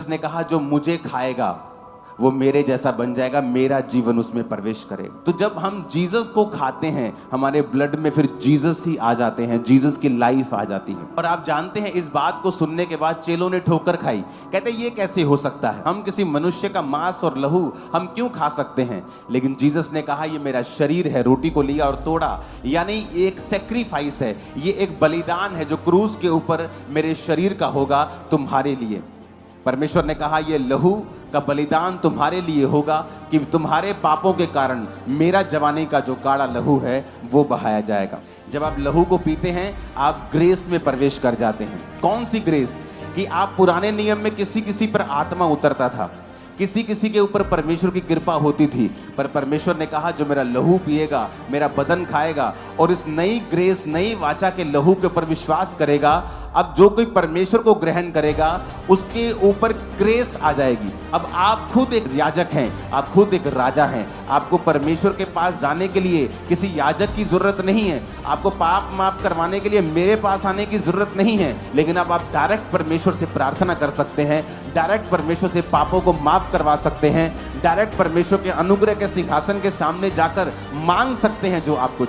उसने कहा जो मुझे खाएगा वो मेरे जैसा बन जाएगा, मेरा जीवन उसमें प्रवेश करेगा। तो जब हम जीसस को खाते हैं हमारे ब्लड में फिर जीसस ही आ जाते हैं, जीसस की लाइफ आ जाती है। और आप जानते हैं इस बात को सुनने के बाद चेलों ने ठोकर खाई, कहते ये कैसे हो सकता है, हम किसी मनुष्य का मांस और लहू हम क्यों खा सकते हैं। लेकिन जीसस ने कहा ये मेरा शरीर है, रोटी को लिया और तोड़ा, यानी एक सेक्रीफाइस है, ये एक बलिदान है जो क्रूस के ऊपर मेरे शरीर का होगा तुम्हारे लिए। परमेश्वर ने कहा यह लहू का बलिदान तुम्हारे लिए होगा कि तुम्हारे पापों के कारण मेरा जवानी का जो गाढ़ा लहू है वो बहाया जाएगा। जब आप लहू को पीते हैं आप ग्रेस में प्रवेश कर जाते हैं। कौन सी ग्रेस? कि आप पुराने नियम में किसी किसी पर आत्मा उतरता था, किसी किसी के ऊपर परमेश्वर की कृपा होती थी, पर परमेश्वर ने कहा जो मेरा लहू पिएगा, मेरा बदन खाएगा और इस नई ग्रेस नई वाचा के लहू के ऊपर विश्वास करेगा, अब जो कोई परमेश्वर को ग्रहण करेगा उसके ऊपर ग्रेस आ जाएगी। अब आप खुद एक याजक हैं, आप खुद एक राजा हैं, आपको परमेश्वर के पास जाने के लिए किसी याजक की जरूरत नहीं है, आपको पाप माफ करवाने के लिए मेरे पास आने की जरूरत नहीं है, लेकिन अब आप डायरेक्ट परमेश्वर से प्रार्थना कर सकते हैं, डायरेक्ट परमेश्वर से पापों को माफ करवा सकते हैं, डायरेक्ट परमेश्वर के अनुग्रह के सिंहासन के सामने जाकर मांग सकते हैं जो आपको चाहिए।